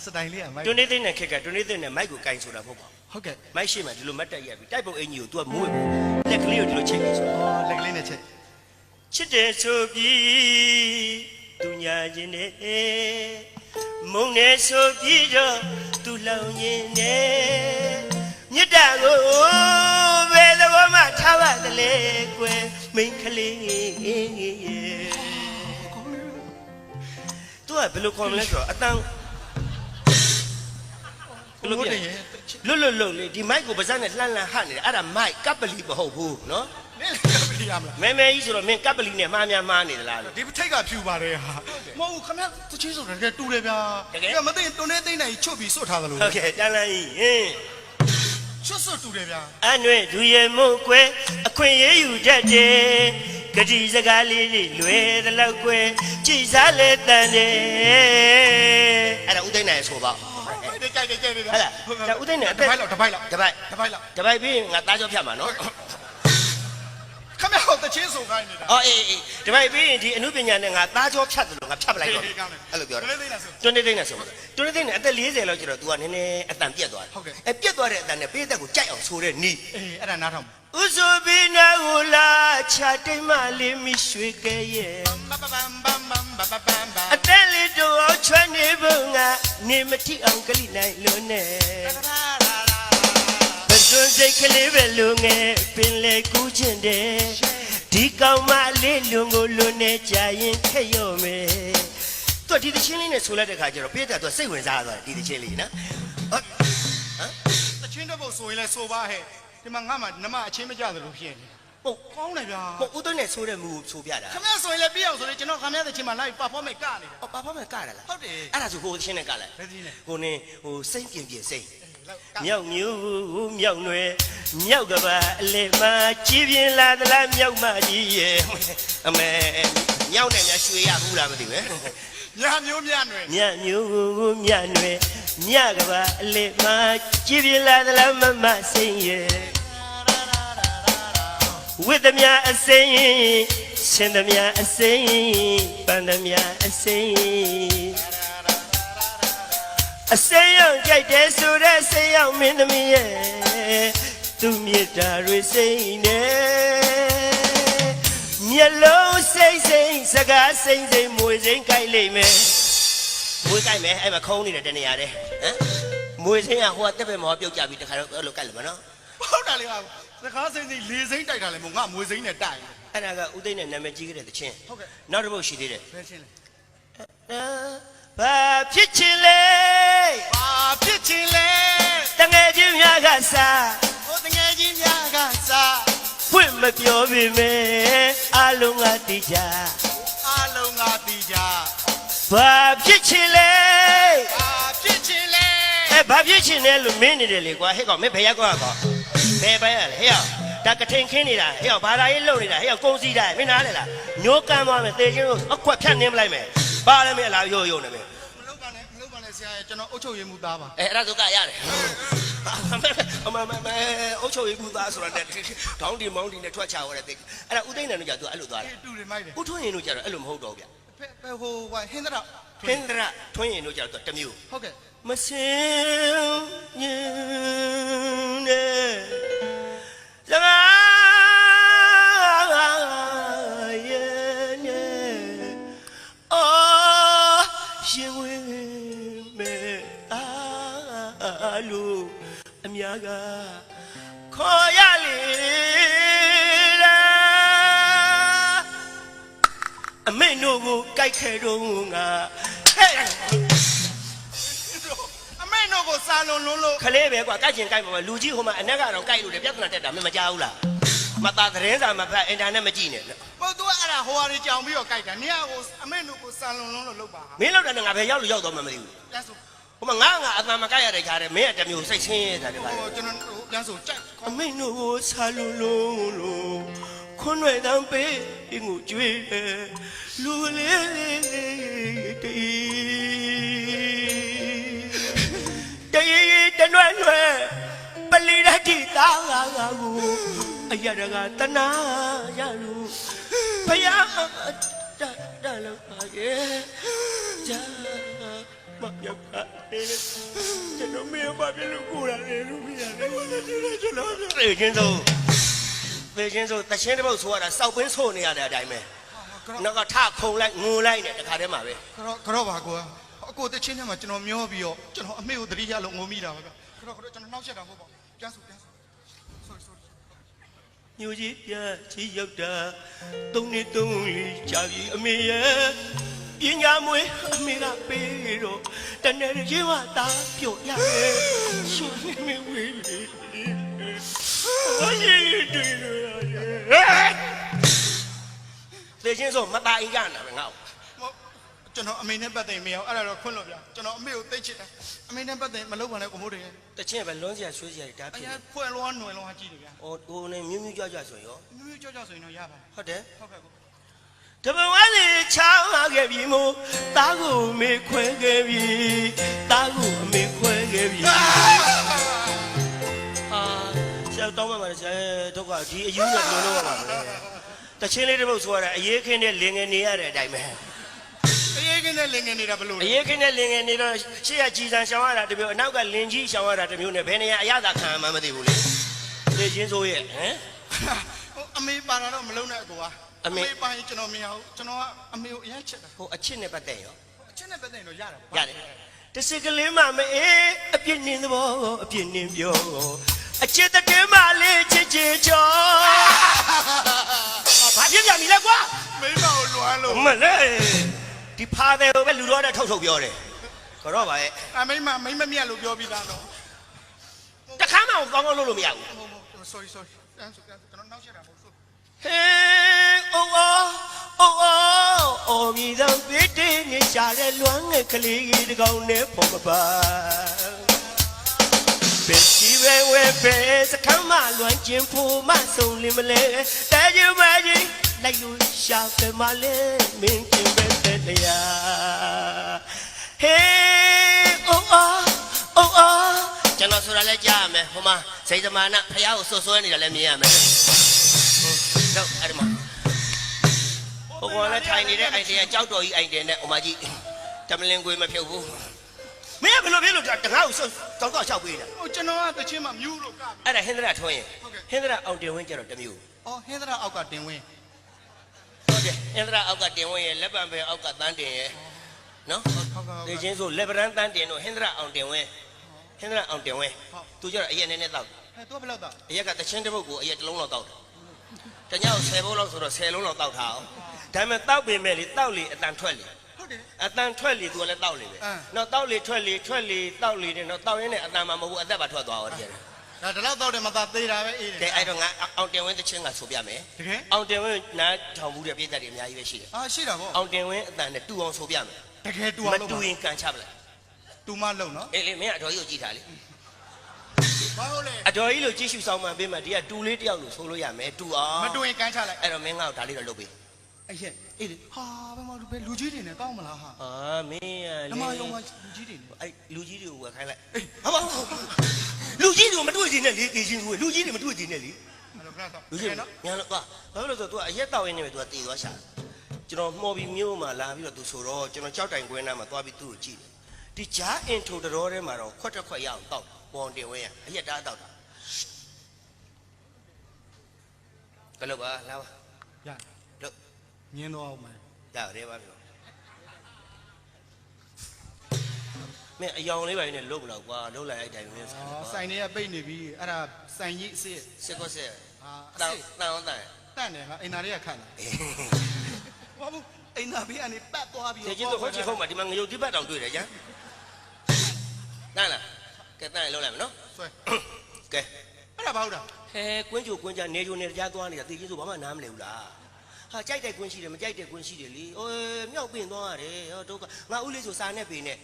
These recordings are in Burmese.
စတိုင်လေးကမိုက် တွန်းနေသိနဲ့ခက်ကတွန်းနေသိနဲ့မိုက်ကိုကင်ဆိုတာမဟုတ်ပါဘူး ဟုတ်ကဲ့ မိုက်ရှိမှဒီလိုမတ်တက်ရပြီတိုက်ပုံအင်ကြီးကို तू ကမွေးလက်ကလေးကိုဒီလိုချိန်ပြီးဆို လက်ကလေးနဲ့ချက် ချစ်တယ်ဆိုပြီးသူညာခြင်းနဲ့မုန်းတယ်ဆိုပြီးတော့သူလောင်ရင်နဲ့မြတ်တာကိုဘယ်သဘောမှထားပါသလဲကွယ်မိန်းကလေးသူကဘယ်လိုခေါ်မလဲဆိုတော့အတန်းဘယ်လိုပြန်လွတ်လေဒီမိုက်ကိုပါးစပ်နဲ့လှမ်းဟနေတယ်အဲ့ဒါမိုက်ကပ်ပလီမဟုတ်ဘူးနော် နင်းကပ်ပလီရမလား မဲကြီးဆိုတော့မင်းကပ်ပလီနဲ့မှားနေသလားလို့ ဒီထိတ်ကဖြူပါတယ်ဟာမဟုတ်ခမတချင်းဆိုတယ်တူတယ်ဗျာမသိတွန်းနေသိနိုင်ချွတ်ပြီးစွတ်ထားသလို ဟုတ်ကဲ့တန်းလိုက်ဟင်း ချွတ်စွတ်တူတယ်ဗျာ အနှွေသူရဲ့မို့ကွယ်အခွင့်ရေးယူတတ်တယ်ဂတိစကားလေးတွေလွယ်တယ်လို့ကွယ်ကြည်စားလေတန်တယ်အဲ့ဒါဦးသိန်းနိုင်ဆိုပါကြိုက်တယ်ဗျာ ဟဲ့လားဒါဦးသိန်းနိုင် တပိုက်လောက် ပြီးငါသားကြောဖြတ်မှာနော် ခမဟောတချင်းဆိုခိုင်းနေတာ အော်အေးတပိုက်ပြီးဒီအမှုပညာနဲ့ငါသားကြောဖြတ်တယ်လို့ငါဖြတ်ပလိုက်တော့အဲ့လိုပြောတယ်တွန်းနေသိန်းနဲ့ဆိုတွန်းနေသိန်းနဲ့အသက်40လောက်ကျတော့ तू ကနည်းနည်းအတန်ပြက်သွားတယ်ပြက်သွားတဲ့အတန်နဲ့ပေးသက်ကိုကြိုက်အောင်ဆိုတဲ့နီးအဲ့ဒါနားထောင်ဥဆိုပြီးနာကိုလာချတိတ်မလေးမိရွှေကဲရဲ့အတဲလေးတို့အောင်ချွမ်းနေဖို့ငါနေမတိအောင်ကလိနိုင်လို့နဲ့ဘယ်တွန်းစိတ်ကလေးပဲလူငယ်ပင်လေကူးချင်တယ်ဒီကောင်မလေးလူကိုလူနဲ့ကြာရင်ခက်ရော့မယ်သူဒီတချင်းလေးနဲ့ဆိုလိုက်တဲ့ခါကျတော့ပြည့်တဲ့သူစိတ်ဝင်စားသွားတယ်ဒီတချင်းလေးနော်တချင်းတော့ဆိုရင်လဲဆိုပါဟဲ့ဒီမှာငါမှနမအချင်းမကြသလိုဖြစ်နေဟုတ်ကောင်းတယ်ဗျာဟုတ်ဦးသွင်းနဲ့ဆိုတဲ့မူဆိုပြတာခမဆိုရင်လည်းပြအောင်ဆိုရင်ကျွန်တော်ခမတဲ့ချင်းမှာလိုက်ပါဖောမယ်ကနေတာအော်ပါဖောမယ်ကတာလားဟုတ်တယ်အဲ့ဒါဆိုဟိုချင်းနဲ့ကလိုက်ဘယ်ချင်းလဲဟိုနေဟိုစိတ်ပြင်စိတ်မြောက်မျိုးမြောက်နွယ်မြောက်ကပါအလေမကြီးပြင်းလာသလားမြောက်မကြီးရဲ့အမေမြောက်နဲ့များရွှေရဘူးလားမသိဘူးညမျိုးညနွယ်ညမျိုးညနွယ်ညကပါအလေမကြီးပြင်းလာသလားမမစိန်ရဲ့ဝိတ္တမြအစိန်ရှင်သမြအစိန်ပန္နမြအစိန်အစိမ်းရောက်ကြိုက်တယ်ဆိုတဲ့စိမ်းရောက်မင်းသမီးရဲ့သူမြေတာတွေစိမ့်နေမျက်လုံးစိမ့်စကားစိမ့်မွေစိမ့်ကြိုက်လိမ့်မယ်မွေကြိုက်မယ်အဲ့မှာခုံးနေတဲ့တနေရာတဲ့ဟမ်မွေစိမ့်ကဟိုကတက်ပဲမောပြုတ်ကြပြီးတခါတော့အဲ့လိုကြိုက်လိမ့်မယ်နော်ဟုတ်တယ်လေကစကားစိမ့်လေးစိမ့်တိုက်တာလေမို့ငါမွေစိမ့်နဲ့တိုက်အဲ့ဒါကဦးသိန်းနဲ့နာမည်ကြီးခဲ့တဲ့တခြင်းဟုတ်ကဲ့နောက်တစ်ပုတ်ရှိသေးတယ်ဘယ်ချင်းလဲဘာဖြစ်ချင်လဲတငယ်ချင်းများကစားဟိုတငယ်ချင်းများကစားဖွင့်မပြောပေမဲ့အလုံးကတိကြဘာဖြစ်ချင်လဲဘာဖြစ်ချင်လဲလို့မင်းနေတယ်လေကွာဟဲ့ကောင်မင်းဘယ်ရောက်ကွာကောဘယ်ပိုင်းရလဲဟဲ့ဒါကထိန်ခင်းနေတာဟဲ့ဘာသာရေးလုပ်နေတာဟဲ့ကုန်းစီးတာမင်းနားလေလားညိုးကမ်းသွားမယ်တေချင်းတို့အခွက်ဖြတ်နင်းမလိုက်မယ်ဘာလဲမင်းအလားရိုးနေမယ်မလုပ်ပါနဲ့ဆရာကျွန်တော်အုတ်ချုပ်ရည်မှုသားပါအဲ့ဒါဆိုကရတယ်အမအုတ်ချုပ်ရည်မှုသားဆိုတာဒေါင်းဒီမောင်းဒီနဲ့ထွက်ချသွားတဲ့အဲ့ဒါဦးသိန်းတယ်တို့ကြသူအဲ့လိုသွားတယ်တူတယ်မိုက်တယ်ဦးထွန်းရင်တို့ကြတော့အဲ့လိုမဟုတ်တော့ဗျဟိုဟင်းဒရထွန်းရင်တို့ကြတော့တမျိုးဟုတ်ကဲ့မစင်းညင်းနဲ့စကားရဲ့နဲ့အော်ရှင်ဝင်မဲ့အားလို့အများကခေါ်ရလေအမေတို့ကိုကြိုက်ခဲ့တော့ငါဟဲ့အမေတို့ကိုစာလုံးလုံးလို့ခလေးပဲကွာကြိုက်ချင်ကြိုက်ပါပဲလူကြီးဟိုမှာအနက်ကတော့ကြိုက်လို့တယ်ပြဿနာတက်တာမင်းမကြောက်ဘူးလားမသားသတင်းစာမှာဖတ်အင်တာနက်မကြည့်နဲ့ဟုတ်သူကအဲ့ဒါဟိုဟာတွေကြောင်ပြီးတော့ကြိုက်တာနင်ကဟိုအမေတို့ကိုစာလုံးလုံးလို့လုပ်ပါမင်းလောက်တယ်ငါပဲရောက်လို့ရောက်တော့မှမသိဘူးပြန်ဆိုဟိုမှာငါအတန်မကြိုက်ရတဲ့ခါတဲ့မင်းကတမျိုးစိတ်ဆင်းရဲတာတခါကျွန်တော်ပြန်ဆိုကြိုက်အမေတို့ကိုစာလုံးလုံးလို့ခွန်းွယ်တန်းပေးငူကျွေးလူလေးတေးတနွယ်လွယ်ပလီရတိတာငါကိုအရတကတနာရလို့ဘုရားတလို့ပါရဲ့ဂျာမယောက် ကျွန်တော်မင်းဘာဖြစ်လို့ကိုရတယ်လို့မရတယ်ကျွန်တော်သေချင်းဆိုတချင်းတစ်ပုတ်ဆိုရတာစောက်ပင်းဆိုနေရတဲ့အတိုင်းပဲနောက်ကထခုံလိုက်ငိုလိုက်နဲ့တခါတည်းမှာပဲ ကတော့ပါကွာအကိုတချင်းထဲမှာကျွန်တော်မျောပြီးတော့ကျွန်တော်အမေကိုသတိရလို့ငုံမိတာပါဗျကတော့ကျွန်တော်နှောက်ချက်တာဟုတ်ပါပြန်ဆို sorry ညိုကြီးပြချီရောက်တာ3 နှစ် 3 လေးကြာပြီအမေရဲ့ပညာမွေးအမေကပေးတော့တနေ့ရေဝတာပြုတ်ရတယ်ရှင်မင်းဝေးပြီဘာကြီးတွေ့ရတယ်သေချင်းဆိုမตายကြနာပဲငါ့ကို ကျွန်တော်အမေနဲ့ပတ်သက်မရအောင်အဲ့ဒါတော့ခွင့်လို့ဗျကျွန်တော်အမေကိုသိချစ်တယ်အမေနဲ့ပတ်သက်မလုပ်ပါနဲ့ကိုမိုးတယ် တချင်းပဲလွန်းစရာဆွေးစရာဒါ အ ဖြစ် ရာဖွယ်လွှမ်းຫນွယ်လွှမ်းကြည့်တယ်ဗျ ဟိုဟိုနေမြူးမြူးကြွကြွဆိုရော မျိုးကြောက်ဆိုရင်တော့ရပါ ဟုတ်တယ် ဟုတ်ကဲ့ကို တပဝန်းလေးချောင်းခဲ့ပြီမို့တားကိုမေခွဲခဲ့ပြီတားကိုအမေခွဲခဲ့ပြီဆရာတောင်းမှဆရာတို့ကဒီအယူနဲ့ဘယ်လိုလုပ်ရမှာလဲတချင်းလေးတစ်ပုတ်ဆိုရတာအရေးခင်းနဲ့လင်ငယ်နေရတဲ့အတိုင်းပဲ အရေးကင်းတဲ့လင်ငယ်နေတာဘလို့ အရေးခင်းနဲ့လင်ငယ်နေတော့ရှေ့ကကြည်စံရှောင်းရတာတစ်မျိုးအနောက်ကလင်ကြီးရှောင်းရတာတစ်မျိုးနဲ့ဘယ်နေရာအရသာခံမှမသိဘူးလေသေချင်းဆိုရဲ့ဟမ် အမေပါတာတော့မလုံးနဲ့ကိုကအမေပါရင်ကျွန်တော်မရဘူးကျွန်တော်ကအမေကိုအရင်ချစ်တာ ဟိုအချစ်နဲ့ပတ်သက်ရော အချစ်နဲ့ပတ်သက်ရင်တော့ရတာ ရတယ်တစကလေးမှမအေးအပြစ်နင်းသဘောအပြစ်နင်းပြောအချစ်တဲ့မလေးချစ်ချစ်ချောဘာဖြစ်ကြမီလဲကွာ မိမကိုလွှမ်းလို့ မလေးဒီဖာတယ်ပဲလူတော်တဲ့ထုတ်ပြောတယ်ကြောပါရဲ့ အမိမမြတ်လို့ပြောပြီးသားတော့ တခါမှကောင်းကောင်းလုပ်လို့မရဘူး ဟုတ် sorry အဲ့ဆိုကျွန်တော်နောက်ချက်တာမဟုတ်ဆို ဟေးအိုးအိုးမြည်သောပြည့်တင်းနေကြတဲ့လွမ်းငယ်ကလေးကြီးတကောင်နဲ့ပေါ်မပါဘယ်စီဝဲဝဲပဲစခမ်းမလွမ်းကျင်ဖို့မဆုံလင်မလဲတဲကြမကြီးလိုက်လို့ရှာတယ်မလဲမင်းကျင်ပဲတဲ့တရားဟေးအိုးကျွန်တော်ဆိုတာလဲကြားရမယ်ဟိုမှာစိတ်သမာနဖះကိုဆွဆွဲနေတာလဲမြင်ရမယ်တော့အဲ့ဒီမှာဟိုကောင်လည်းထိုင်နေတဲ့အိုင်တင်ကကြောက်တော်ကြီးအိုင်တင်နဲ့ဟိုမှာကြီးတမလင်ကိုမဖြုတ်ဘူးမင်းကဘယ်လိုဖြစ်လို့တငါ့ကိုတောက်တော့ချောက်ပေးနေတာ ဟိုကျွန်တော်ကတချင်းမှမြူးလို့က အဲ့ဒါဟင်္ဒရာထွန်းရင်ဟင်္ဒရာအောင်တင်ဝင်းကြတော့တမျိုး အော်ဟင်းသရအောက်ကတင်ဝင်း ဟုတ်တယ်ဟင်္ဒရာအောက်ကတင်ဝင်းရဲ့လက်ပံပဲအောက်ကတန်းတင်ရဲ့နော်ဒီချင်းဆိုလက်ပရန်တန်းတင်တို့ဟင်္ဒရာအောင်တင်ဝင်းဟင်္ဒရာအောင်တင်ဝင်းသူကြတော့အရက်နည်းနည်းတောက် ဟဲ့သူကဘယ်လောက်တော့ အရက်ကတချင်းတစ်ပုတ်ကိုအရက်တစ်လုံးလောက်တောက်တယ်တညောက်10ဘုတ်လောက်ဆိုတော့10လုံးလောက်တောက်ထားအောင်ဒါပေမဲ့တောက်ပင်မဲ့လေတောက်လေအတန်ထွက်လေ ဟုတ်တယ် အတန်ထွက်လေသူကလည်းတောက်လေပဲနော်တောက်လေထွက်လေတောက်လေနဲ့နော်တောက်ရင်းနဲ့အတန်မှမဟုတ်ဘူးအသက်ပါထွက်သွားတော့တကယ် ဒါဒီလောက်တော့တယ်မသာသေးတာပဲအေးတယ် ကဲအဲ့တော့ငါအောင်တင်ဝင်းတချင်းကဆိုပြမယ် တကယ် အောင်တင်ဝင်းနားထောင်မှုတဲ့ပြည်သက်တွေအများကြီးပဲရှိတယ် ရှိတာဗော အောင်တင်ဝင်းအတန်နဲ့တူအောင်ဆိုပြမယ် တကယ်တူအောင်လုပ် မတူရင်ကန်ချပလိုက် တူမလုံးနော် အေးလေမင်းအတော်ကြီးကိုကြည့်ထားလေ ဘာလို့လဲ အတော်ကြီးလို့ကြည့်ရှုဆောင်မှပေးမှဒီကတူလေးတယောက်လို့ဆိုလို့ရမယ်တူအောင် မတူရင်ကန်းချလိုက် အဲ့တော့မင်းငါ့ကိုဒါလေးတော့လုပ်ပေး အဲ့ရဲ့အေးလေဟာဘယ်မှာဘယ်လူကြီးတွေနဲ့ကောင်းမလားဟာ အာမင်းရ ဓမ္မ လေ ယုံမှာလူကြီးတွေနဲ့ အဲ့လူကြီးတွေကိုဝယ်ခိုင်းလိုက်ဟာပါလူကြီးတွေကိုမတွေ့ချင်နဲ့လေတေချင်းကိုလူကြီးတွေမတွေ့ချင်နဲ့လေ အဲ့လိုခဏတော့ လူကြီးနော်ညာလို့သွားဘာလို့လဲဆိုတော့ तू အရက်တောက်ရင်းနေပဲ तू တည်သွားရှာကျွန်တော်မှော်ပြီးမျိုးမှာလာပြီးတော့ तू ဆိုတော့ကျွန်တော်ကြောက်တိုင်ကွင်းနားမှာသွားပြီးသူ့ကိုကြည့်တယ်ဒီဂျားအင်ထိုတော်ထဲမှာတော့ခွက်တစ်ခွက်ရအောင်တောက်ပေါ်တင်ဝင်းရအရက်တားတောက်တာကလို့ပါလာပါ ရ လို့ မြင်းတော့အောင်မယ် ရတယ်ပါပြောမင်းအယောင်လေးပါနေလို့မလို့ကွာလုံးလိုက်အဲ့တိုင်းမင်း ဆိုင်တွေကပိတ်နေပြီအဲ့ဒါဆိုင်ကြီးအစ်စ် စစ်ကောစစ် ဟာအ တော စ် င်း စ် တောင်းတန် တန့်တယ်ငါအိမ်သားတွေကခတ်လာဘာဘူးအိမ်သားဘေးကနေပတ်သွားပြီး ကျေကျင်းတို့ခေါင်းချီခုံးမှာဒီမှာငရုတ်တိပတ်တောင်တွေ့တယ်ကျန်တန်းလားကဲတန်းရင်လုံးလိုက်မယ်နော် ဆွဲ ကဲ အဲ့ဒါဘာဟုတ်တာ ဟဲကွင်းချိုကွင်းကြနေချိုနေကြားသွားနေတာတေချင်းဆိုဘာမှနားမလဲဘူးလားဟာကြိုက်တဲ့ကွင်းရှိတယ်မကြိုက်တဲ့ကွင်းရှိတယ်လေအိုးမြောက်ပင်သွားရတယ်ဟောတို့ကငါဦးလေးဆိုစာနဲ့ပင်နဲ့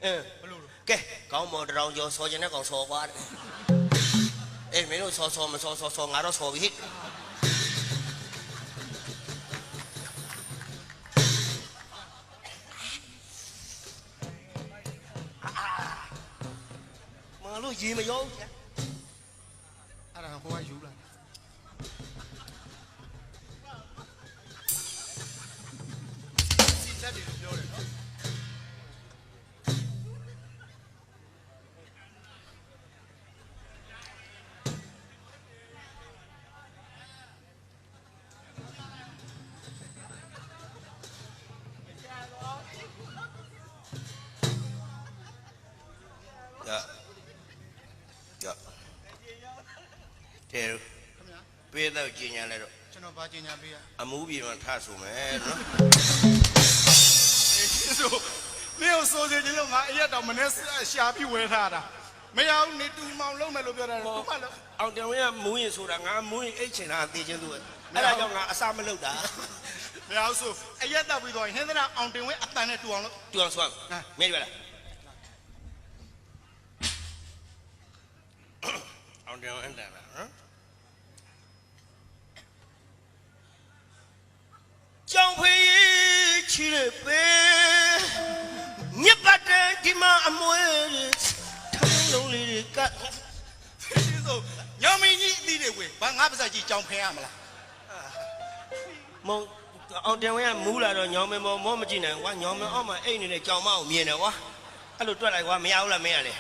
ဘယ်လိုကဲကောင်းမော်တရောင်ကျော်စော်ကျင်တဲ့ကောင်စော်သွားတယ်အေးမင်းတို့စော်မစော်ငါတော့စော်ပြီမလို့ရေမရောဘူး အဲ့ဒါဟိုကယူလာစီလက်တွေလို့ပြောတယ်နော် ပေးတော့ကျင်ညာလဲတော့ ကျွန်တော်ဘာကျင်ညာပေးရ အမှုပြေမှာထဆိုမယ်နော် ဆိုမင်းကိုစိုးစေခြင်းလို့ငါအရက်တော်မနေ့ရှာပြီးဝဲထားတာမရဘူးနေတူမောင်လုံးမယ်လို့ပြောတာတူမလို့ အောင်တယ်ဝင်ကမူးရင်ဆိုတာငါမူးရင်အိတ်ချင်တာသိချင်းသူအဲ့ဒါကြောင့်ငါအစာမလုပ်တာ မရဘူးဆိုအရက်တောက်ပြီးတော့ဟင်းသနာအောင်တင်ဝဲအတန်နဲ့တူအောင်လို့ တူအောင်ဆွမ်းမင်းရလားအောင်တယ်ဝင်တယ်လားနော်ကြောင်ဖေးချီရပေမြစ်ပတ်တဲ့ဒီမှာအမွေထိုင်းလုံးလေးတွေက ဆိုညောင်မင်းကြီးအသီးတွေဝဲဘာငါပါစကြီးကြောင်ဖဲရမလား မုံအောင်တယ်ဝင်ကမူးလာတော့ညောင်မင်းမောမကြည့်နိုင်ကွာညောင်မင်းအောက်မှာအိတ်နေတဲ့ကြောင်မအောင်မြင်တယ်ကွာအဲ့လိုတွက်လိုက်ကွာမရဘူးလားမင်းရလေ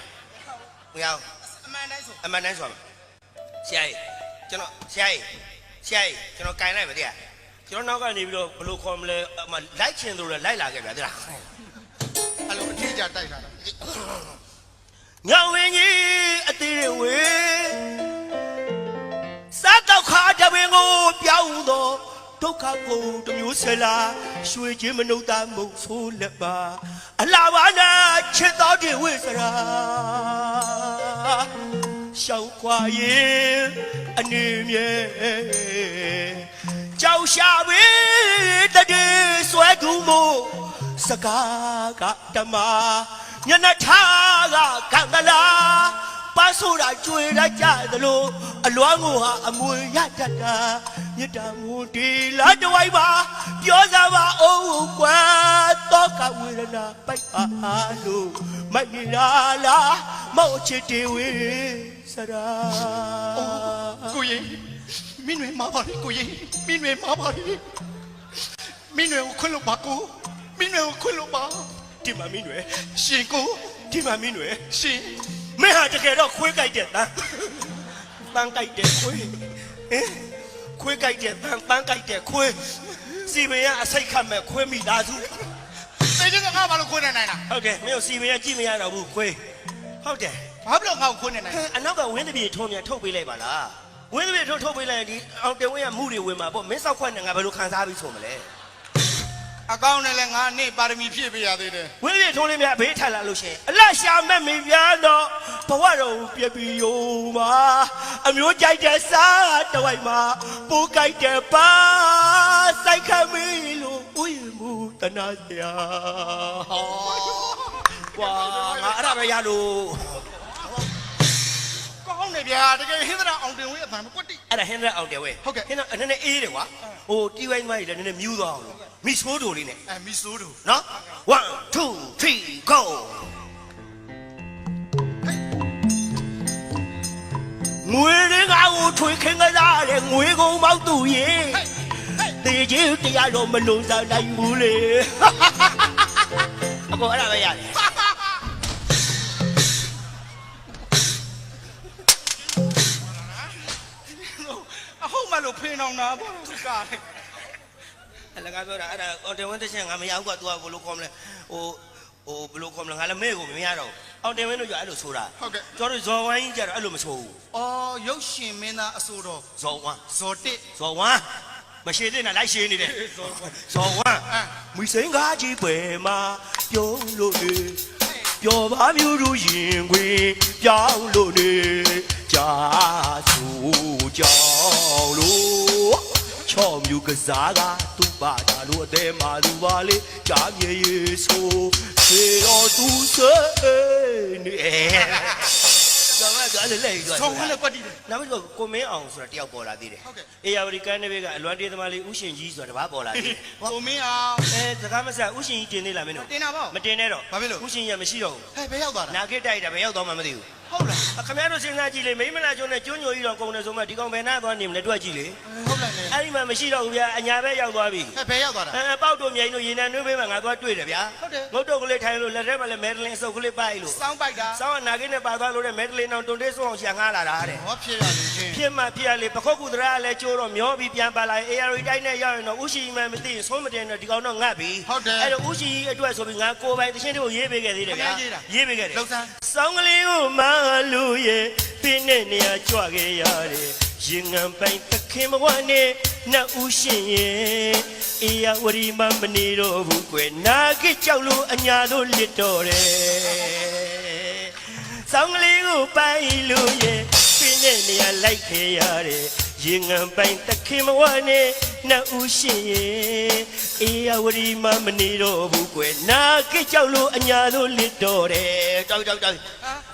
မရဘူး အမှန်တိုင်းဆို အမှန်တမ်းဆိုပါဆရာကြီးကျွန်တော်ဆရာကြီးကျွန်တော်ကင်လိုက်ပါတရားကျွန်တော်နောက်ကနေပြီးတော့ဘယ်လိုခေါ်မလဲအမလိုက်ချင်သူတွေလိုက်လာခဲ့ဗျာတဲ့လား အဲ့လိုအထီးကြတိုက်တာ ညောင်ဝင်းကြီးအသေးတွေဝေစားတော့ခါတပင်ကိုပြောင်းတော့ဒုက္ခကိုတမျိုးဆလာရွှေချင်းမနှုတ်သားမုတ်ဆိုးလက်ပါအလာပါနာချစ်တော်တွေဝိစရာရှောက်ခွာရင်အနေမြဲကြောက်ရှာဝေးတည်းဆွဲကူမို့စကားကတမညနေထားကကံကလာပါဆိုတာကြွေရကြသလိုအလွမ်းကိုဟာအမွေရတတ်တာမြတ်တမူဒီလာတဝိုက်ပါပြောစားပါအောင်ကွာတော့ကဝေဒနာပိုက်ပါလို့မိုက်လာလားမော့ချစ်တေဝေစရာ ကိုရင်မင်းတွေမာပါလေကိုရင်မင်းတွေမာပါလေမင်းတွေကိုခွင့်လို့ပါကိုမင်းတွေကိုခွင့်လို့ပါ ဒီမှာမင်းတွေ ရှင်ကို ဒီမှာမင်းတွေ ရှင် မင်းဟာတကယ်တော့ခွေးကြိုက်တဲ့တန်းတန်းကြိုက်တဲ့ခွေးခွေးကြိုက်တဲ့တန်းကြိုက်တဲ့ခွေးစီမင်းကအစိတ်ခတ်မဲ့ခွေးမိသားစု တေချင်ကငါဘာလို့ခွင့်နေနိုင်တာ ဟုတ်တယ်မင်းကိုစီမင်းကကြည့်မရတော့ဘူးခွေးဟုတ်တယ် ဘာလို့ငါ့ကိုခွင့်နေနိုင် အနောက်ကဝင်းတပြေထုံးပြန်ထုတ်ပေးလိုက်ပါလားဝင်းတပြေထုတ်ပေးလိုက်ရင်ဒီအောင်တင်ဝင်းကမှုတွေဝင်မှာပေါ့မင်းစောက်ခွက်နဲ့ငါဘယ်လိုခံစားပြီးဆိုမလဲ အကောင့်နဲ့လည်းငါနေ့ပါရမီဖြည့်ပေးရသေးတယ် ဝင်းတပြေထုံးလေးများဘေးထလာလို့ရှိရင်အလတ်ရှာမဲ့မိပြန်တော့ဘဝတော်ပြပြယုံမှာအမျိုးကြိုက်တဲ့စားတဝိုက်မှာပိုးကြိုက်တဲ့ပါစိုက်ခမီလို့ဥယျာဉ်မှုတနာစရာဟောဝါငါအဲ့ဒါပဲရလို့ ကောင်းနေဗျာတကယ်ဟင်းသနာအောင်တင်ဝေးအပံကွက်တိ အဲ့ဒါဟင်းရက်အောင်တယ်ဝဲဟင်းရက်နည်းနည်းအေးတယ်ကွာဟိုတီးဝိုင်းသမားကြီးလည်းနည်းနည်းမြူးသွားအောင်လို့မိဆိုးတို့လေးနဲ့ မီဆိုးတို့ နော်1 2 3 go ငွေရင်းကားကိုထွေခင်းကစားတဲ့ငွေကုန်ပေါက်သူရေတေကြီးတရားတော့မလုံးစားနိုင်ဘူးလေအကိုအဲ့ဒါပဲရတယ် အဟုတ်မှလို့ဖင်းအောင်တာဘောစကား အဲ့လကားပြောတာအဲ့ဒါအော်တယ်ဝင်းတစ်ချက်ငါမရဘူးကွာ तू ကဘယ်လိုခေါ်မလဲဟိုဘယ်လိုခေါ်မလဲငါလည်းမဲကိုမရတော့အော်တယ်ဝင်းတို့ကြအဲ့လိုဆိုတာ ဟုတ်ကဲ့ ကျွန်တော်တို့ဇော်ဝိုင်းကြီးကြတော့အဲ့လိုမဆိုဘူး အော်ရုပ်ရှင်မင်းသားအစိုးတော် ဇော်ဝမ်း ဇော်တစ် ဇော်ဝမ်းမရှိသေးနဲ့လိုက်ရှင်းနေတယ်ဇော်ဝမ်းမိစိန်ကားကြီးပဲမှာပြုံးလို့နေပျော်ပါမျိုးတို့ရင်ခွေပြောင်းလို့နေကြာသူကြောင်လို့ချော်မြူကစားကသူ့ပါတာလို့အသေးမှသူပါလေကြာမြေရေဆိုစေတော်သူစေနေတော့အဲ့ဒါလည်းလေ ဆောင်းခနဲ့ကွက်တိတယ် နောက်ပြီးတော့ကိုမင်းအောင်ဆိုတာတယောက်ပေါ်လာသေးတယ် ဟုတ်ကဲ့ အေယာဝတီကန်းနေဘေးကအလွမ်းတေးသမားလေးဥရှင်ကြီးဆိုတာတပားပေါ်လာသေးတယ် ကိုမင်းအောင် စကားမဆက်ဥရှင်ကြီးတင်နေလားမင်းတို့ တင်တာပေါ့ မတင်နဲ့တော့ ဘာဖြစ်လို့ ဥရှင်ကြီးကမရှိတော့ဘူး ဟဲ့ဘယ်ရောက်သွားတာ နာခိတိုက်တာဘယ်ရောက်တော့မှမသိဘူး ဟုတ်လား ခင်ဗျားတို့စဉ်းစားကြည့်လေမိမနာကျွန်းနဲ့ကျွန်းညိုကြီးတော့ကုန်တယ်ဆိုမှဒီကောင်ဘယ်နာသွားနေမလဲတွက်ကြည့်လေ ဟုတ်လားနဲ့ အဲ့ဒီမှာမရှိတော့ဘူးဗျာအညာဘက်ရောက်သွားပြီ ဟဲ့ဘယ်ရောက်သွားတာ ပေါက်တို့မြိန်တို့ရေနံနှွေးပေးမှငါသွားတွေ့တယ်ဗျာ ဟုတ်တယ် ငုတ်တုတ်ကလေးထိုင်လို့လက်ထဲမှာလည်းမဲဒလင်အစုပ်ကလေးပိုက်လို့ စောင်းပိုက်တာ စောင်းကနာခိနဲ့ပါသွားလို့တဲ့မဲဒလင်အောင်တွန်တေးဆုံးအောင်ရှာငားလာတာတဲ့ ဟောဖြစ်ရလေချင်း ဖြစ်မှဖြစ်ရလေပခုတ်ကူတရာလည်းကျိုးတော့မျောပြီးပြန်ပါလာရင် AR တိုင်းနဲ့ရောက်ရင်တော့ဥရှိမှမသိရင်ဆုံးမတင်တော့ဒီကောင်တော့ငတ်ပြီ ဟုတ်တယ် အဲ့တော့ဥရှိအတွက်ဆိုပြီးငါကိုယ်ပိုင်တခြင်းတွေကိုရေးပေးခဲ့သေးတယ်ဗျာရေးပေးခဲ့တယ် လောက်စမ်း စောင်းကလေးကိုမလူရဲ့ပြင်းနဲ့နေရာကြွခဲ့ရတယ် ရင်ငံပိုင်သခင်ဘဝနဲ့နှစ်ဦးရှင်ရဲ့အေယဝရီမမနေတော့ဘူးကွယ်နာကိကြောက်လို့အညာတို့လစ်တော်တယ်ဆောင်းကလေးကိုပိုင်လို့ရဲ့ပြင်းတဲ့နေရာလိုက်ခဲ့ရတယ်ရင်ငံပိုင်သခင်ဘဝနဲ့နှစ်ဦးရှင်ရဲ့အေယဝရီမမနေတော့ဘူးကွယ်နာကိကြောက်လို့အညာတို့လစ်တော်တယ်ကြောက်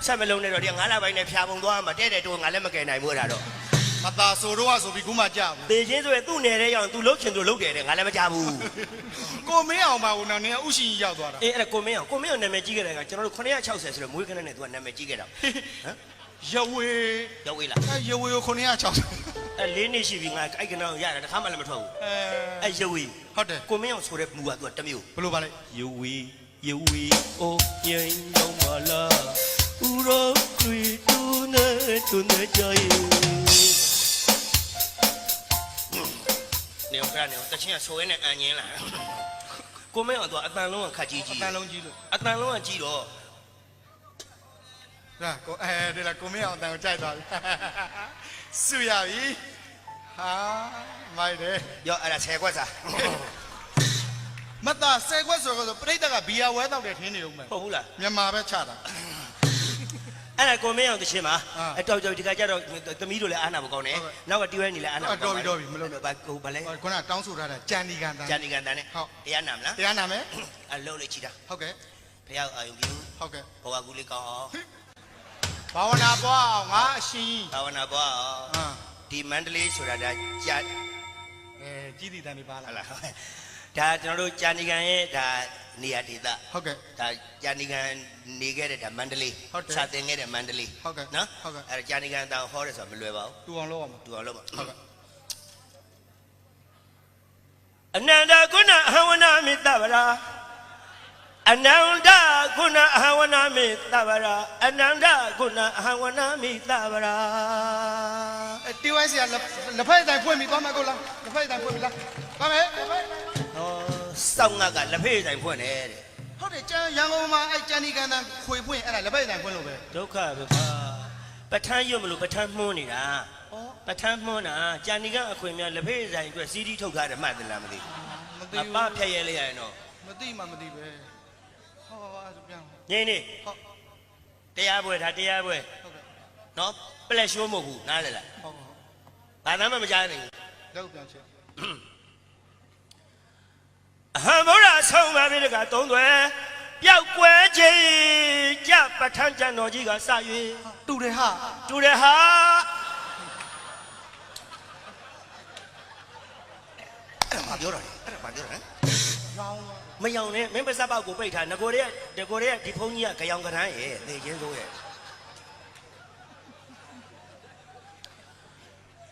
ဆက်မလုံးနဲ့တော့ဒီ9လပိုင်းနဲ့ဖြာပုံသွားမှာတဲ့တဲ့တိုးငါလည်းမကယ်နိုင်ဘူးအဲ့ဒါတော့ မသားဆိုတော့ဆိုပြီးခုမှကြာဘူး တေချင်းဆိုရင်သူ့နယ်တဲ့ရောက်သူလှုပ်ချင်သူလှုပ်တယ်တဲ့ငါလည်းမကြဘူး ကိုမင်းအောင်ပါဦးနော်နင်ဥရှင်ကြီးရောက်သွားတာ အေးအဲ့ဒါကိုမင်းအောင်နာမည်ကြီးခဲ့တယ်ကကျွန်တော်တို့960ဆိုတော့မွေးခနဲ့နဲ့သူကနာမည်ကြီးခဲ့တာဟမ် ရဝေ ရောက်ဝေးလား ရဝေကို960 အဲ့4နှစ်ရှိပြီငါအဲ့ကနောရတယ်တခါမှလည်းမထွက်ဘူးအဲ့ရဝေး ဟုတ်တယ် ကိုမင်းအောင်ဆိုတဲ့မူကသူကတစ်မျိုး ဘလို့ပါလဲ ရဝေးအိုးငိမ့်တော့မလားဦးရောခွေတူနဲ့ကြရဲ့နေအောင်ကနေတချင်းဆိုရဲနဲ့အန်ညင်းလာကိုမင်းအောင်သူအတန်လုံးကခက်ကြီး အတန်လုံးကြီးလို့ အတန်လုံးကကြီးတော့ ဒါကိုဒီလားကိုမင်းအောင်အတန်ကိုကြိုက်သွားပြီစုရပြီဟာမိုက်တယ် ရောအဲ့ဒါ10ခွက်စာ မသား10ခွက်ဆိုတော့ပြိတ္တကဘီယာဝဲတောက်တယ်ထင်းနေဦးမယ် ဟုတ်ဘူးလား မြန်မာပဲချတာ အဲ့ဒါကိုမင်းအောင်တချင်းမှာ အာ အတော်ကြောက်ဒီကကြတော့သမီးတို့လည်းအားနာမကောင်းနဲ့ ဟုတ်ကဲ့ နောက်ကတီးဝဲနေလည်းအားနာမကောင်း တော်ပြီမလုပ် ဘာကိုဘာလဲ ခုနတောင်းဆိုထားတာကြံဒီကန်တန် ဂျာနီကန်တန်နဲ့ ဟုတ် တရားနာမလား တရားနာမယ် အလုံးလေးချီတာ ဟုတ်ကဲ့ ဖះအာယုံပြု ဟုတ်ကဲ့ ဘဝကူလေးကောင်းအောင် ဘာဝနာပွားအောင်ငါအရှင်ကြီး ဘာဝနာပွားအောင် အာ ဒီမန္တလေးဆိုတာဒါကြာ ကြီးတည်တန်နေပါ ဟ လား လားဒါကျွန်တော်တို့ကြာနီကန်ရဲ့ဒါနေရာဒေသ ဟုတ်ကဲ့ ဒါကြာနီကန်နေခဲ့တဲ့ဒါမန္တလေး ဟုတ်တယ် စာသင်ခဲ့တဲ့မန္တလေး ဟုတ်ကဲ့ နော် ဟုတ်ကဲ့ အဲ့ဒါကြာနီကန်တောင်ဟောတယ်ဆိုတာမလွယ်ပါဘူး တူအောင်လုပ်အောင် သူအောင်လုပ်ပါ ဟုတ်ကဲ့ အနန္တကုဏအဟဝနာမိတဗရာအနန္တကုဏအဟဝနာမိတဗရာအနန္တကုဏအဟဝနာမိတဗရာ တီဝိုင်းစီကလက်ဖက်တိုင်ဖွင့်ပြီးသွားမယ်ကိုလားလက်ဖက်တိုင်ဖွင့်ပြီးလားသွားမယ် ဟောစောင်းငါကလက်ဖေးတိုင်ဖွင့်တယ်တဲ့ ဟုတ်တယ်ကျန်ရန်ကုန်မှာအဲ့ကျန်ဒီကန်တန်ခွေဖွင့်အဲ့ဒါလက်ဖက်တိုင်ဖွင့်လို့ပဲ ဒုက္ခပဲပါပဋ္ဌာန်းရွတ်မလို့ပဋ္ဌာန်းမှုန်းနေတာ ဩ ပဋ္ဌာန်းမှုန်းတာကြာနီကအခွင့်များလက်ဖေးတိုင်အတွက်စီးတီးထုတ်ထားတယ်မှတ်တယ်လားမသိ မသိ ဘူးအပဖြတ်ရဲလိုက်ရရင်တော့ မသိမှမသိပဲဟောဆိုပြန် ငင်းနေ ဟုတ် တရားပွဲဒါတရားပွဲ ဟုတ်ကဲ့ နော်ပလက်ရှိုးမဟုတ်ဘူးနားလေလား ဟုတ်ဟုတ် ဘာသာမှမကြားနိုင်ဘူး လောက်ပြန်ချက် အဟံဗုဒ္ဓဆုံးပါပြီတကသုံးသွဲပျောက်ကွယ်ခြင်းကြပဋ္ဌာန်းကျန်တော်ကြီးကစ၍ တူတယ်ဟာ တူတယ်ဟာအဲ့ဒါမပြောတော့အဲ့ဒါမပြောတော့ ရောင်း မယောင်နဲ့မင်းပစပောက်ကိုပိတ်ထားငကိုရဲဒီဖုန်းကြီးကကြောင်ကရမ်းရဲ့သေချင်းစိုးရဲ့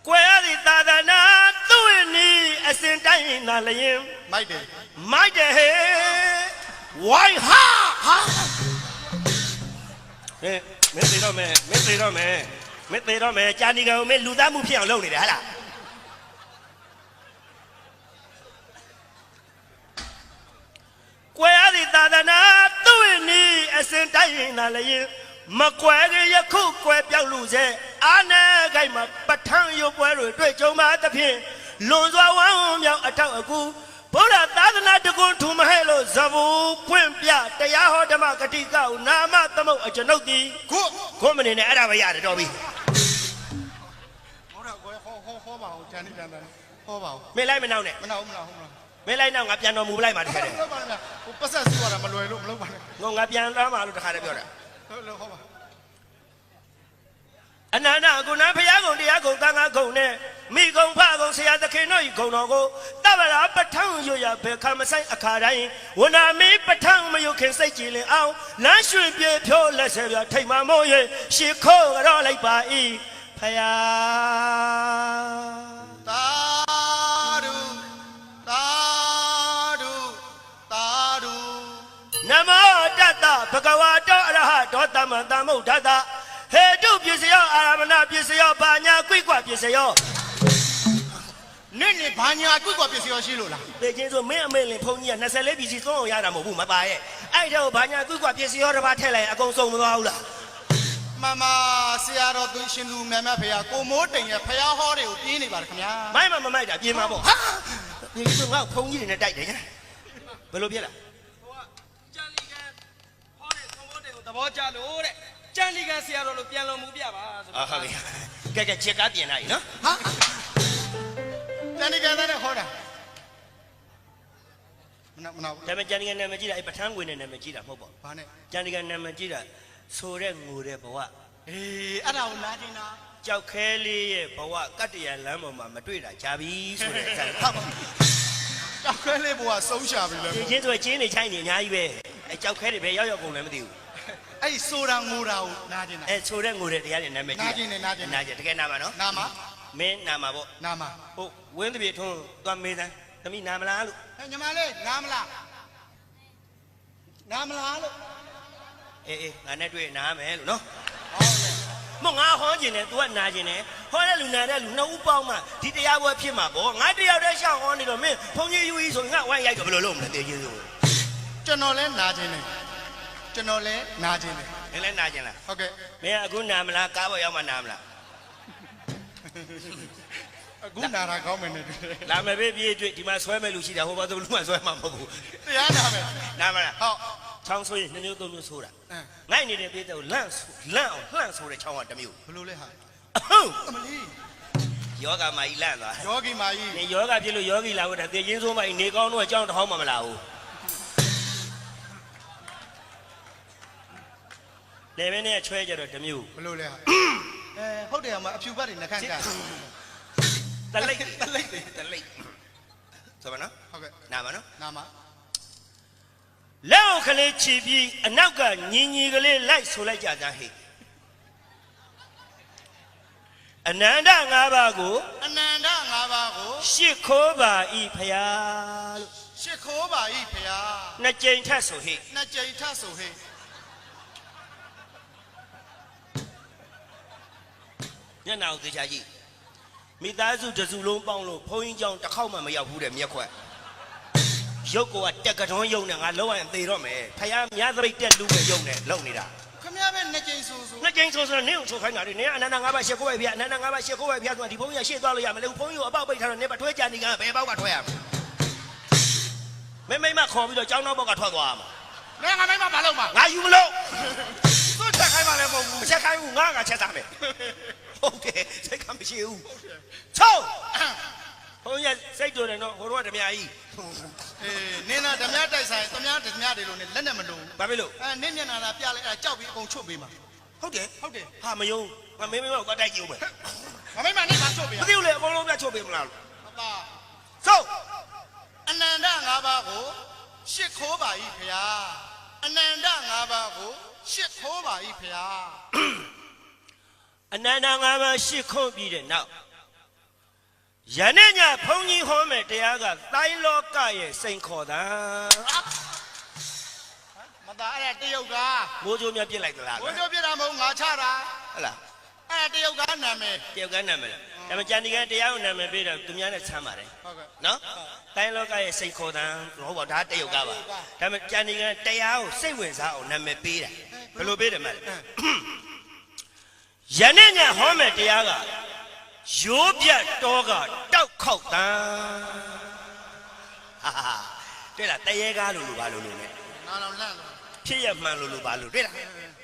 ကွယ်ရသည်သာသနာသူ့ဝင်နီးအစဉ်တိုင်းသာလျင် မိုက်တယ် မိုက်တယ်ဟဲ့ဝိုင်းဟာမင်းသေတော့မယ်ကြာနေကောင်မင်းလူသားမှုဖြစ်အောင်လုပ်နေတယ်ဟာလားကွယ်ရသည်သာသနာသူ့ဝင်နီးအစဉ်တိုင်းသာလျင်မကွယ်ရယခုကွယ်ပြောက်လူစေအာနာခိုင်မှာပဋ္ဌာန်းရုပ်ပွဲတွေတွေ့ကြုံမှာသဖြင့်လွန်စွာဝမ်းမြောက်အထောက်အကူဘုရားသာသနာတကွန်းထူမဟဲ့လို့ဇဘူဖွင့်ပြတရားဟောဓမ္မဂတိကောက်နာမသမုတ်အကျွန်ုပ်သည် ကို ခွန်မနေနဲ့အဲ့ဒါပဲရတယ်တော်ပြီ ဟောတော့ကိုဟောပါဦးကျန်ဒီကန်တန်ဟောပါဦး မင်းလိုက်မနောက်နဲ့ မနာဘူးမနာဘူးမနာ မင်းလိုက်နောက်ငါပြန်တော်မူပလိုက်မှာတခါတည်း ဘူးပါနဲ့ဟိုပတ်ဆက်စုရတာမလွယ်လို့မလုပ်ပါနဲ့ ငါပြန်သွားမှာလို့တခါတည်းပြောတာ ဟုတ်လို့ဟောပါ အနန္တကုဏဖျားကုံတရားကုံသံဃာကုံနဲ့မိကုံဖကုံဆရာသခင်တို့ဤကုံတော်ကိုတဗရာပဋ္ဌာန်းရွရဘယ်ခါမဆိုင်အခါတိုင်းဝနာမီပဋ္ဌာန်းမယုခင်စိတ်ကြည်လင်အောင်လမ်းရွှင်ပြေဖြိုးလက်ဆဲပြထိတ်မှမို့၍ရှ िख ိုးကြောလိုက်ပါ၏ဖျား တာဒုတာဒုတာဒု နမောတတဘဂဝါတောအရဟတောသမ္မာသမ္ဗုဒ္ဓတဟေတုပစ္စယောအာရမဏပစ္စယောဘာညာကွိကွပစ္စယော နင့်နေဘာညာကွကွပစ္စည်းရောရှိလို့လား ပေချင်းဆိုမင်းအမေလင်ဖုန်းကြီးက24ပစ္စည်းသုံးအောင်ရတာမဟုတ်ဘူးမပါရဲ့အဲ့ဒါကိုဘာညာကွိကွပစ္စယောတစ်ပါးထည့်လိုက်အကုန်စုံမသွားဘူးလား မဆရာတော်သူရှင်သူမြတ်မြတ်ဖေဟာကိုမိုးတိန်ရဲ့ဖះဟောတွေကိုပြင်းနေပါတယ်ခင်ဗျာမိုက်မမိုက်တာပြင်မှာပေါ့ဟာဒီလိုငါဖုန်းကြီးတွေနဲ့တိုက်တယ်ညာဘယ်လိုပြက်လားဟိုကကြံလီကန်ဟောတဲ့သုံးဖို့တွေကိုသဘောကျလို့တဲ့ကြံလီကန်ဆရာတော်လို့ပြန်လို့မူပြပါဆိုတော့ဟုတ်ပြီကဲချက်ကားပြင်လိုက်နော်ဟာတန်ဒီကန်တဲ့ဟောတာမနာဒါပေမဲ့ကြံဒီကန်နာမည်ကြည့်တာအဲ့ပထန်းခွေနဲ့နာမည်ကြည့်တာမဟုတ်ပါဘာနဲ့ကြံဒီကန်နာမည်ကြည့်တာဆိုတဲ့ငိုတဲ့ဘဝအေးအဲ့ဒါကိုနားကျင်တာကြောက်ခဲလေးရဲ့ဘဝကတ္တရာလမ်းပေါ်မှာမတွေ့တာကြာပြီဆိုတဲ့အတိုင်းဟုတ်ပါကြောက်ခဲလေးဘဝဆုံးရှာပြီလေဒီချင်းဆိုကျင်းနေချိုင်းနေအများကြီးပဲအဲကြောက်ခဲတွေပဲရောက်ကုန်လည်းမသိဘူးအဲ့ဆိုတာငိုတာကိုနားကျင်တာအဲဆိုတဲ့ငိုတဲ့တရားတွေနာမည်ကြည့်နားကျင်နေနားကျင်တကယ်နာမှာနော်နာမှာမင်းနာမှာပေါ့နာမှာဟုတ်ဝင်းတပြေထွန်းသွားမေးတိုင်းသမီးနာမလားလို့ညီမလေးနာမလားလို့အေးငါနဲ့တွေ့နားမယ်လို့နော်မငါဟောကျင်တယ် तू ကနာကျင်တယ်ဟောတဲ့လူနာတဲ့လူနှစ်ဦးပေါင်းမှဒီတရားပွဲဖြစ်မှာပေါ့ငါတယောက်တည်းရှောင်းဟောနေတော့မင်းဘုန်းကြီးယူကြီးဆိုငါဝိုင်းရိုက်တော့ဘယ်လိုလုပ်မလဲတေးကြီးဆိုကျွန်တော်လဲနာကျင်တယ်နင်းလဲနာကျင်လားဟုတ်ကဲ့မင်းအခုနာမလားကားပေါ်ရောက်မှနာမလားအခုနာတာကောင်းမယ်နဲ့လာမယ်ပြေးတွေ့ဒီမှာဆွဲမဲ့လူရှိတာဟိုဘာသူလူမှဆွဲမှာမဟုတ်ဘူးတရားနာမယ်နာမလားဟုတ်ချောင်းဆိုရင်2မျိုး3မျိုးဆိုတာငိုက်နေတဲ့ပြေးတော့လန့်အောင်လှန့်ဆိုတဲ့ချောင်းက1မျိုးဘယ်လိုလဲဟာအမလီယောဂမာကြီးလန့်သွားယောဂီမာကြီးနေယောဂဖြစ်လို့ယောဂီလာဖို့တာသေချင်းဆိုးမကြီးနေကောင်းတော့အကြောင်းတစ်ဟောင်းမှမလာဘူးလေမင်းနဲ့ချွဲကြတော့1မျိုးဘယ်လိုလဲဟာဟုတ်တယ်အမအဖြူဘတ်တွေနှခန့်ကတလိတ်ဆိုပါနော်ဟုတ်ကဲ့နာမနော်နာမလက်အောင်ကလေးချီပြီးအနောက်ကညီကလေးလိုက်ဆိုလိုက်ကြစမ်းဟိအနန္တ5ပါးကိုရှစ်ခိုးပါဤဖျားလို့ရှစ်ခိုးပါဤဖျားနှစ်ကြိမ်ထပ်ဆိုဟိညနာကိုသေချာကြည့်မိသားစုတစုလုံးပေါင်းလို့ဘုန်းကြီးကျောင်းတစ်ခေါက်မှမရောက်ဘူးတဲ့မြက်ခွက်ရုပ်ကတက်ကတွန်းယုံနဲ့ငါလုံးဝသေတော့မယ်ဖယားများသပိတ်တက်လူပဲယုံနဲ့လုံနေတာခမရပဲနှစ်ကြိမ်ဆိုနင်းကိုဆိုခိုင်းတာလေနင်းအနန္တ5ပါးရှစ်ခိုးပဲဖျားအနန္တ5ပါးရှစ်ခိုးပဲဖျားဆိုတာဒီဘုန်းကြီးရှေ့သွားလို့ရမလဲဘုန်းကြီးကိုအပေါက်ပိတ်ထားတော့နင်းပထွဲကြနေကဘယ်ပေါက်ကထွဲရမလဲမိမခေါ်ပြီးတော့ကျောင်းတော်ဘောက်ကထွက်သွားမှာနင်းငါမိမဘာလုပ်မှာငါယူမလို့သူ့ချက်ခိုင်းမှလည်းမဟုတ်ဘူးမချက်ခိုင်းဘူးငါကချက်သားမယ်ဟုတ်တယ်စိတ်ကမရှိဘူးချုပ်ဘုန်းကြီးစိတ်တူတယ်နော်ဟိုတော့ဓမြကြီးနင်းတော့ဓမြတိုက်ဆိုင်ဓမြတွေလို့နဲ့လက်နဲ့မလုံးဘာဖြစ်လို့နင်းမျက်နှာသာပြလိုက်အဲ့ကြောက်ပြီးအကုန်ချွတ်ပေးမှာဟုတ်တယ်ဟာမယုံငါမင်းကိုတိုက်ကြည့်ဦးမယ်ငါမိမနဲ့ငါချွတ်ပေးမသိဘူးလေအကုန်လုံးပြချွတ်ပေးမလားလို့အပါချုပ်အနန္တ5ပါးကိုရှစ်ခိုးပါဤဖျားအနန္တ5ပါးကိုရှစ်ခိုးပါဤဖျားအနန္တ5ပါးရှစ်ခိုးပြီးတဲ့နောက်ယနေ့ညဘုန်းကြီးဟောမယ်တရားကတိုင်းလောကရဲ့စိန်ခေါ်တာမသားအဲ့တရုတ်ကမိုးကြိုးမြပြစ်လိုက်သလားမိုးကြိုးပြစ်တာမဟုတ်ငါချတာဟုတ်လားအဲ့တရုတ်ကနာမည်လားဒါမှကြံဒီကတရားကိုနာမည်ပေးတော့သူများနဲ့ဆမ်းပါတယ်ဟုတ်ကဲ့နော်တိုင်းလောကရဲ့စိန်ခေါ်တာဟုတ်ပါဒါတရုတ်ကပါဒါမှကြံဒီကတရားကိုစိတ်ဝင်စားအောင်နာမည်ပေးတာဘယ်လိုပေးတယ်မလဲယနေ့ညဟောမယ်တရားကရိုးပြတ်တော့ကတောက်ခောက်တန်းဟာတွေ့လားတရေကားလို့ဘာလို့လဲနားတော်လန့်လို့ဖြစ်ရမှန်လို့ဘာလို့တွေ့လား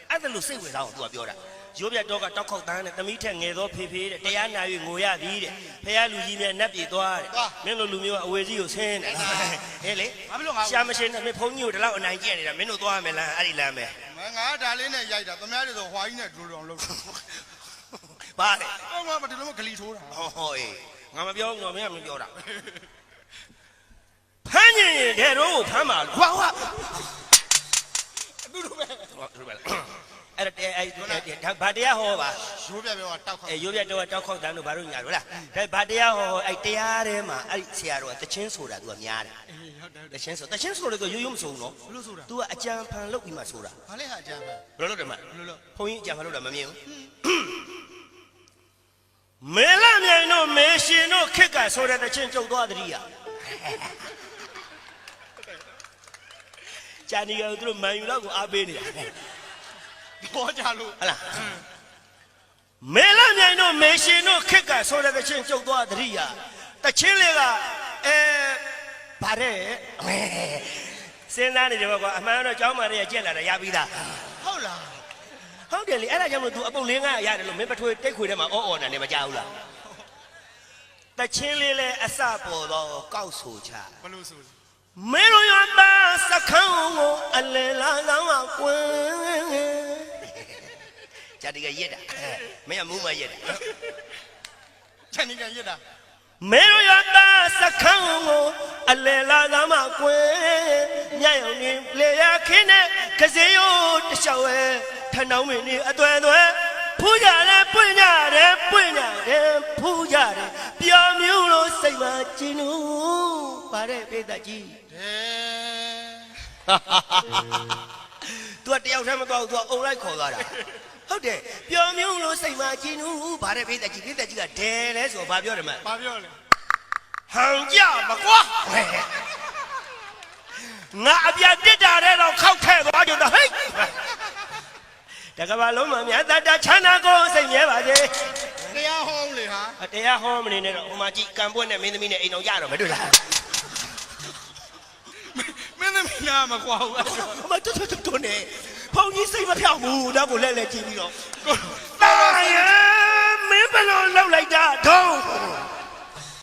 အဲ့ဒါလို့စိတ်ဝင်စားအောင်သူကပြောတာရိုးပြတ်တော့ကတောက်ခောက်တန်းတဲ့သမီးထက်ငယ်သောဖေဖေတဲ့တရားနာ၍ငိုရသည်တဲ့ဖះလူကြီးမြတ်နတ်ပြည်သွားတဲ့မင်းတို့လူမျိုးကအဝေကြီးကိုဆင်းတယ်ဟဲ့လေဘာဖြစ်လို့ငါရှာမရှိနဲ့မင်းဘုန်းကြီးကိုဒီလောက်အနိုင်ကျက်နေတာမင်းတို့သွားမယ်လားအဲ့ဒီလမ်းပဲငါဒါလေးနဲ့ရိုက်တာသမ ्या တွေဆိုဟွာကြီးနဲ့ဒူတော်လုပ်ပါလေငါမဒီလိုမဂလီထိုးတာဟောအေးငါမပြောတော့မင်းကမပြောတာဖမ်းရင်တဲ့တော့ဖမ်းပါဟွာသူတို့ပဲအဲ့ဒါဘာတရားဟောပါရိုးပြပြောတောက်ခေါက်ရိုးပြတော့တောက်ခေါက်တန်းတို့ဘာလို့ညာလို့လားဒါဘာတရားဟောအဲ့တရားထဲမှာအဲ့ဆရာတော်ကတချင်းဆိုတာသူကများတယ်တချင်းဆိုလို့သူရိုးရိုးမဆိုဘူးနော်ဘလို့ဆိုတာ तू ကအကြံဖန်လုပ်ပြီးမှဆိုတာဘာလဲဟာအကြံဖန်ဘလို့လုပ်တယ်မဘလို့လုပ်ဘုန်းကြီးအကြံဖန်လုပ်တာမမြင်ဘူးမေလမြိုင်တို့မေရှင်တို့ခက်ကဆိုတဲ့တချင်းကြုတ်သွားတည်းရဂျာနီကသူတို့မန်ယူလောက်ကိုအားပေးနေတာ ဘောကြလို့ ဟလားမဲလာမြိုင်တို့မေရှင်တို့ခက်ကဆိုတဲ့တချင်းကျုပ်သွားတရိယာတချင်းလေးကဗါတဲ့စဉ်းစားနေတယ်ကွာအမှန်တော့ကျောင်းမလေးကြက်လာတာရပြီးသား ဟုတ်လား ဟုတ်တယ်လေအဲ့ဒါကြောင့်မလို့ तू အပုတ်လေး900ရတယ်လို့မင်းပထွေတိတ်ခွေထဲမှာအော်တယ်မကြောက်ဘူးလားတချင်းလေးလဲအစပေါ်တော့ကောက်ဆိုချ ဘလို့ဆိုလဲ မေရိုရတာစခန်းကိုအလယ်လာကောင်းအောင်ကွင်းဂျာတိကရက်တာမင်းကမူးမရက်တာ ချန်နေကရစ်တာ မေရိုရတာစခန်းကိုအလယ်လာကောင်းအောင်ကွင်းညရောင်နေလေရခင်းနဲ့ကစေရိုးတလျှောက်ဝဲထဏောင်းမင်းနေအသွဲသွဲဖူးကြတယ်ပွင့်ကြတယ်ပွင့်ကြတယ်ဖူးကြတယ်ပျော်မြူးလို့စိတ်မှာကျင်းလို့ပါတဲ့ပိဿကြီး तू တယောက်တည်းမတော့ तू အုံလိုက်ခေါ်သွားတာဟုတ်တယ်ပျော်မြူးလို့စိတ်မှာကျင်းလို့ပါတဲ့ပိဿကြီးကဒဲလဲဆိုဘာပြောတယ်မလဲ ဘာပြောလဲ ဟန်ကြမကွာငါအပြတ်တစ်တာတဲ့တော့ခောက်ထဲသွားကြတော့ဟိတ်တကဘာလုံးမမြတ်တတချမ်းသာကိုစိတ်မြဲပါစေ တရားဟောင်းလေဟာ တရားဟောမနေနဲ့တော့ဟိုမှာကြည့်ကံပွက်နဲ့မင်းသမီးနဲ့အိမ်တော်ရတော့မတွေ့လား မင်းသမီးနာမကွာဘူး ဟိုမှာတွနေဖုန်ကြီးစိတ်မဖြောက်ဘူးတော့ကိုလဲကြည့်ပြီးတော့တာရမင်းဘယ်လိုလောက်လိုက်တာတော့